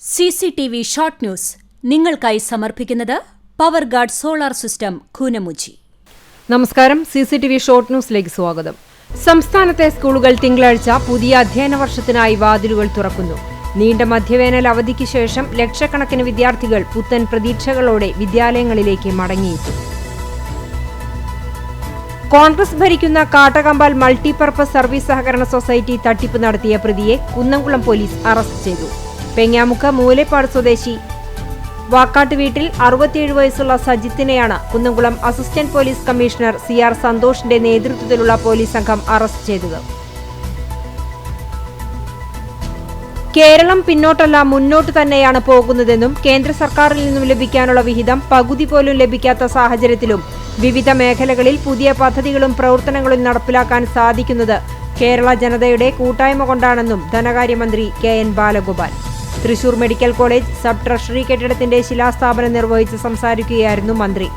CCTV short news നിങ്ങൾക്കായി സമർപ്പിക്കുന്നത് power guard solar system Koonamuchi. നമസ്കാരം. CCTV ഷോർട്ട് ന്യൂസിലേക്ക് സ്വാഗതം. സംസ്ഥാനത്തെ സ്കൂളുകൾ തിങ്കളാഴ്ച പുതിയ അധ്യയന വർഷത്തിനായി വാതിലുകൾ തുറക്കുന്നു. നീണ്ട മധ്യവേനൽ അവധിക്ക് ശേഷം ലക്ഷക്കണക്കിന് വിദ്യാർത്ഥികൾ പുത്തൻ പ്രതീക്ഷകളോടെ വിദ്യാലയങ്ങളിലേക്ക് മടങ്ങിയെത്തും. കോൺഗ്രസ് ഭരിക്കുന്ന കാട്ടകമ്പാൽ മൾട്ടിപർപ്പസ് സർവീസ് സഹകരണ സൊസൈറ്റി തട്ടിപ്പ് നടത്തിയ പ്രതിയെ കുന്നംകുളം പോലീസ് അറസ്റ്റ് ചെയ്തു. പെങ്ങാമുക്ക് മൂലേപ്പാട് സ്വദേശി വാക്കാട്ട് വീട്ടിൽ 67 വയസ്സുള്ള സജിത്തിനെയാണ് Kunnamkulam assistant police commissioner CR സന്തോഷിന്റെ നേതൃത്വത്തിലുള്ള പോലീസ് സംഘം അറസ്റ്റ് ചെയ്തത്. കേരളം പിന്നോട്ടല്ല മുന്നോട്ട് തന്നെയാണ് പോകുന്നതെന്നും കേന്ദ്ര സർക്കാരിൽ നിന്നും ലഭിക്കാനുള്ള വിഹിതം പകുതി പോലും ലഭിക്കാത്ത സാഹചര്യത്തിലും വിവിധ മേഖലകളിൽ പുതിയ പദ്ധതികളും പ്രവർത്തനങ്ങളും നടപ്പിലാക്കാൻ സാധിക്കുന്നത് കേരള ജനതയുടെ കൂട്ടായ്മ കൊണ്ടാണെന്നും ധനകാര്യമന്ത്രി KN Balagopal. Thrissur medical college sub treasury കെട്ടിടത്തിന്റെ ശിലാസ്ഥാപനം നിർവഹിച്ച് സംസാരിക്കുകയായിരുന്നു മന്ത്രി.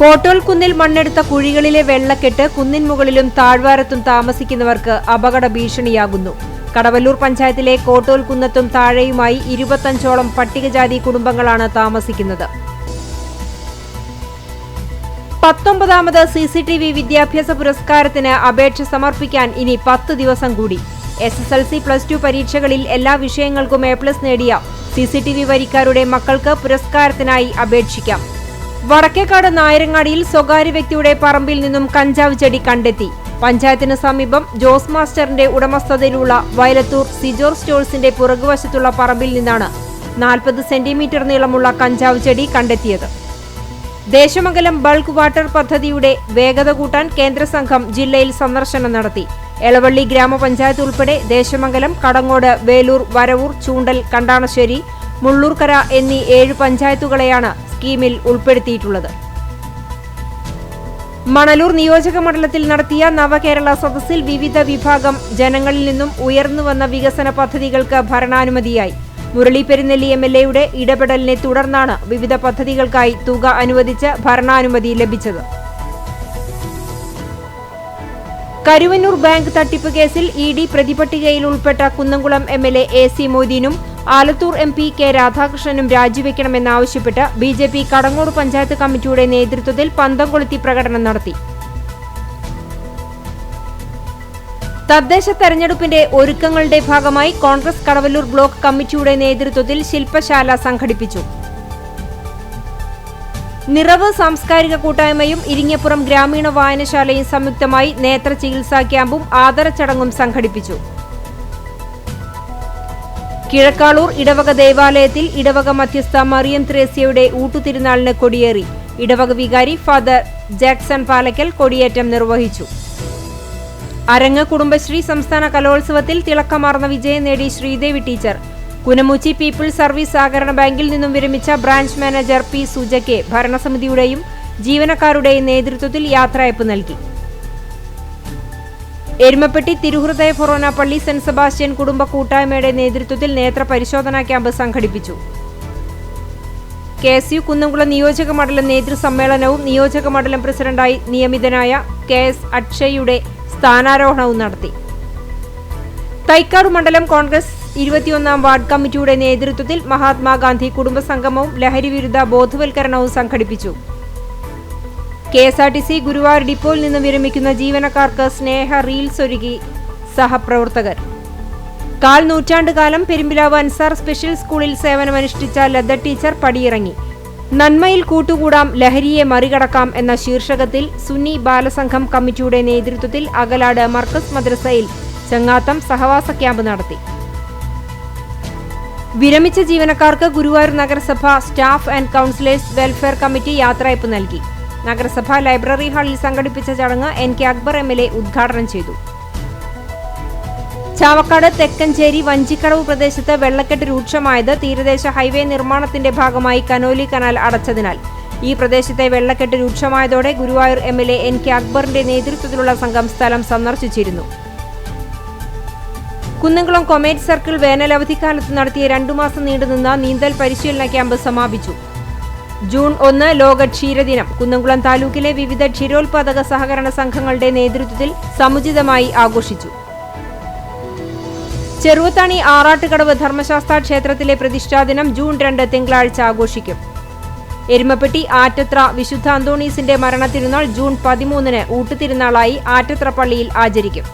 കോട്ടോൽ കുന്നിൽ മണ്ണെടുത്ത കുഴികളിലെ വെള്ളക്കെട്ട് കുന്നിൻ മുകളിലും താഴ്വാരത്തും താമസിക്കുന്നവർക്ക് അപകട ഭീഷണിയാകുന്നു. കടവല്ലൂർ പഞ്ചായത്തിലെ കോട്ടോൽ കുന്നത്തും താഴെയുമായി 25ഓളം പട്ടികജാതി കുടുംബങ്ങളാണ് താമസിക്കുന്നത്. 19ാമത് CCTV വിദ്യാഭ്യാസ പുരസ്കാരത്തിന് അപേക്ഷ സമർപ്പിക്കാൻ ഇനി 10 ദിവസം കൂടി. SSLC +2 പരീക്ഷകളിൽ എല്ലാ വിഷയങ്ങൾക്കും A+ നേടിയ CCTV വരിക്കാരുടെ മക്കൾക്ക് പുരസ്കാരത്തിനായി അപേക്ഷിക്കാം. വടക്കേക്കാട് നായരങ്ങാടിയിൽ സ്വകാര്യ വ്യക്തിയുടെ പറമ്പിൽ നിന്നും കഞ്ചാവ് ചെടി കണ്ടെത്തി. പഞ്ചായത്തിന് സമീപം ജോസ് മാസ്റ്ററിന്റെ ഉടമസ്ഥതയിലുള്ള വയലത്തൂർ സിജോർ സ്റ്റോഴ്സിന്റെ പുറകുവശത്തുള്ള പറമ്പിൽ നിന്നാണ് 40 സെന്റിമീറ്റർ നീളമുള്ള കഞ്ചാവ് ചെടി കണ്ടെത്തിയത്. ദേശമംഗലം ബൾക്ക് വാട്ടർ പദ്ധതിയുടെ വേഗത കൂട്ടാൻ കേന്ദ്ര സംഘം ജില്ലയിൽ സന്ദർശനം നടത്തി. എളവള്ളി ഗ്രാമപഞ്ചായത്ത് ഉൾപ്പെടെ ദേശമംഗലം, കടങ്ങോട്, വേലൂർ, വരവൂർ, ചൂണ്ടൽ, കണ്ടാണശ്ശേരി, മുള്ളൂർക്കര എന്നീ 7 പഞ്ചായത്തുകളെയാണ് സ്കീമിൽ ഉൾപ്പെടുത്തിയിട്ടുള്ളത്. മണലൂർ നിയോജക മണ്ഡലത്തിൽ നടത്തിയ നവകേരള സദസ്സിൽ വിവിധ വിഭാഗം ജനങ്ങളിൽ നിന്നും ഉയർന്നുവന്ന വികസന പദ്ധതികൾക്ക് ഭരണാനുമതിയായി. മുരളി പെരുന്നെല്ലി MLAയുടെ ഇടപെടലിനെ തുടർന്നാണ് വിവിധ പദ്ധതികൾക്കായി തുക അനുവദിച്ച് ഭരണാനുമതി ലഭിച്ചത്. കരുവന്നൂർ ബാങ്ക് തട്ടിപ്പ് കേസിൽ ED പ്രതിപട്ടികയിൽ ഉൾപ്പെട്ട Kunnamkulam MLA AC മൊയ്തീനും Alathur MP K രാധാകൃഷ്ണനും രാജിവെക്കണമെന്നാവശ്യപ്പെട്ട് BJP Kadangode panchayat കമ്മിറ്റിയുടെ നേതൃത്വത്തിൽ പന്തം കൊളുത്തി പ്രകടനം നടത്തി. തദ്ദേശ തെരഞ്ഞെടുപ്പിന്റെ ഒരുക്കങ്ങളുടെ ഭാഗമായി കോൺഗ്രസ് കടവല്ലൂർ ബ്ലോക്ക് കമ്മിറ്റിയുടെ നേതൃത്വത്തിൽ ശില്പശാല സംഘടിപ്പിച്ചു. നിറവ് സാംസ്കാരിക കൂട്ടായ്മയും ഇരിങ്ങപ്പുറം ഗ്രാമീണ വായനശാലയും സംയുക്തമായി നേത്ര ചികിത്സാ ക്യാമ്പും ആദരച്ചടങ്ങും സംഘടിപ്പിച്ചു. കിഴക്കാളൂർ ഇടവക ദേവാലയത്തിൽ ഇടവക മധ്യസ്ഥ മറിയം ത്രേസ്യയുടെ ഊട്ടുതിരുനാളിന് കൊടിയേറി. ഇടവക വികാരി ഫാദർ ജാക്സൺ പാലക്കൽ കൊടിയേറ്റം നിർവഹിച്ചു. അരങ്ങ് കുടുംബശ്രീ സംസ്ഥാന കലോത്സവത്തിൽ തിളക്കമാർന്ന വിജയം നേടി Sreedevi teacher. Kunamuchi people's service സഹകരണ ബാങ്കിൽ നിന്നും വിരമിച്ച ബ്രാഞ്ച് മാനേജർ P സുജയ്ക്ക് ഭരണസമിതിയുടെയും ജീവനക്കാരുടെയും നേതൃത്വത്തിൽ യാത്രയയപ്പ് നൽകി. എരുമപ്പെട്ടി തിരുഹൃദയ ഫൊറോന പള്ളി സെന്റ് സെബാസ്റ്റ്യൻ കുടുംബ കൂട്ടായ്മയുടെ നേതൃത്വത്തിൽ നേത്ര പരിശോധനാ ക്യാമ്പ് സംഘടിപ്പിച്ചു. KSU കുന്നംകുളം നിയോജക മണ്ഡലം നേതൃസമ്മേളനവും നിയോജക മണ്ഡലം പ്രസിഡന്റായി നിയമിതനായ KS അക്ഷയുടെ സ്ഥാനാരോഹണവും നടത്തി. തൈക്കാട് മണ്ഡലം കോൺഗ്രസ് 21ാം വാർഡ് കമ്മിറ്റിയുടെ നേതൃത്വത്തിൽ മഹാത്മാഗാന്ധി കുടുംബസംഗമവും ലഹരിവിരുദ്ധ ബോധവൽക്കരണവും സംഘടിപ്പിച്ചു. KSRTC ഗുരുവായൂർ ഡിപ്പോയിൽ നിന്ന് വിരമിക്കുന്ന ജീവനക്കാർക്ക് സ്നേഹ റീൽസ് ഒരുക്കി സഹപ്രവർത്തകർ. 1/4 നൂറ്റാണ്ടുകാലം പെരുമ്പിലാവ് അൻസാർ സ്പെഷ്യൽ സ്കൂളിൽ സേവനമനുഷ്ഠിച്ച ലത ടീച്ചർ പടിയിറങ്ങി. നന്മയിൽ കൂട്ടുകൂടാം, ലഹരിയെ മറികടക്കാം എന്ന ശീർഷകത്തിൽ സുന്നി ബാലസംഘം കമ്മിറ്റിയുടെ നേതൃത്വത്തിൽ അകലാട് മർക്കസ് മദ്രസയിൽ ചങ്ങാത്തം സഹവാസ ക്യാമ്പ് നടത്തി. വിരമിച്ച ജീവനക്കാർക്ക് ഗുരുവായൂർ നഗരസഭ staff and counsellors welfare committee യാത്രയയപ്പ് നൽകി. നഗരസഭ ലൈബ്രറി ഹാളിൽ സംഘടിപ്പിച്ച ചടങ്ങ് NK അക്ബർ MLA ഉദ്ഘാടനം ചെയ്തു. ചാവക്കാട് തെക്കഞ്ചേരി വഞ്ചിക്കടവ് പ്രദേശത്ത് വെള്ളക്കെട്ട് രൂക്ഷമായത് തീരദേശ ഹൈവേ നിർമ്മാണത്തിന്റെ ഭാഗമായി കനോലി കനാൽ അടച്ചതിനാൽ. ഈ പ്രദേശത്തെ വെള്ളക്കെട്ട് രൂക്ഷമായതോടെ ഗുരുവായൂർ MLA NK അക്ബറിന്റെ നേതൃത്വത്തിലുള്ള സംഘം സ്ഥലം സന്ദർശിച്ചിരുന്നു. കുന്നംകുളം കൊമേറ്റ് സർക്കിൾ വേനലവധിക്കാലത്ത് നടത്തിയ 2 മാസം നീണ്ടുനിന്ന നീന്തൽ പരിശീലന ക്യാമ്പ് സമാപിച്ചു. ജൂൺ 1 ലോക ക്ഷീരദിനം കുന്നംകുളം താലൂക്കിലെ വിവിധ ക്ഷീരോത്പാദക സഹകരണ സംഘങ്ങളുടെ നേതൃത്വത്തിൽ സമുചിതമായി ആഘോഷിച്ചു. ചെറുവത്താണി ആറാട്ടുകടവ് ധർമ്മശാസ്ത്ര ക്ഷേത്രത്തിലെ പ്രതിഷ്ഠാദിനം ജൂൺ 2 തിങ്കളാഴ്ച ആഘോഷിക്കും. എരുമപ്പെട്ടി ആറ്റത്ര വിശുദ്ധ അന്തോണീസിന്റെ മരണത്തിരുന്നാൾ ജൂൺ 13 ഊട്ടുതിരുനാളായി ആറ്റത്ര പള്ളിയിൽ ആചരിക്കും.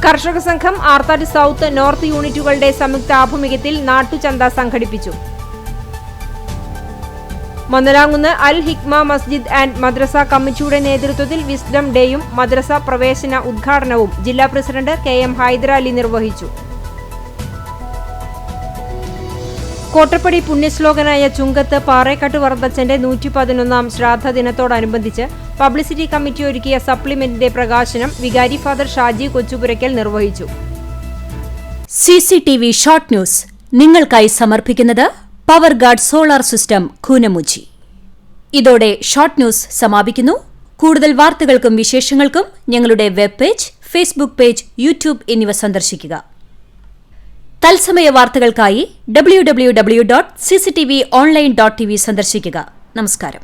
കർഷക സംഘം ആർത്താറ്റ് സൗത്ത് നോർത്ത് യൂണിറ്റുകളുടെ സംയുക്ത ആഭിമുഖ്യത്തിൽ നാട്ടുചന്ത സംഘടിപ്പിച്ചു. മന്നലാങ്കുന്ന് അൽ ഹിക്മ മസ്ജിദ് ആൻഡ് മദ്രസ കമ്മിറ്റിയുടെ നേതൃത്വത്തിൽ വിസ്ഡം ഡേയും മദ്രസ പ്രവേശന ഉദ്ഘാടനവും ജില്ലാ പ്രസിഡന്റ് KM ഹൈദരാലി നിർവഹിച്ചു. കോട്ടപ്പടി പുണ്യശ്ലോകനായ ചുങ്കത്ത് പാറേക്കാട്ട് വറന്തച്ചന്റെ 111 ശ്രാദ്ധ ദിനത്തോടനുബന്ധിച്ച് പബ്ലിസിറ്റി കമ്മിറ്റി ഒരുക്കിയ സപ്ലിമെന്റിന്റെ പ്രകാശനം വികാരി ഫാദർ ഷാജി കൊച്ചുപുരയ്ക്കൽ നിർവഹിച്ചു. CCTV ഷോർട്ട് ന്യൂസ് നിങ്ങൾക്കായി സമർപ്പിക്കുന്നത് power guard solar system Koonamuchi. ഇതോടെ ഷോർട്ട് ന്യൂസ് സമാപിക്കുന്നു. കൂടുതൽ വാർത്തകൾക്കും വിശേഷങ്ങൾക്കും ഞങ്ങളുടെ web page, Facebook page, YouTube എന്നിവ സന്ദർശിക്കുക. തത്സമയ വാർത്തകൾക്കായി www.cctv online.tv സന്ദർശിക്കുക. നമസ്കാരം.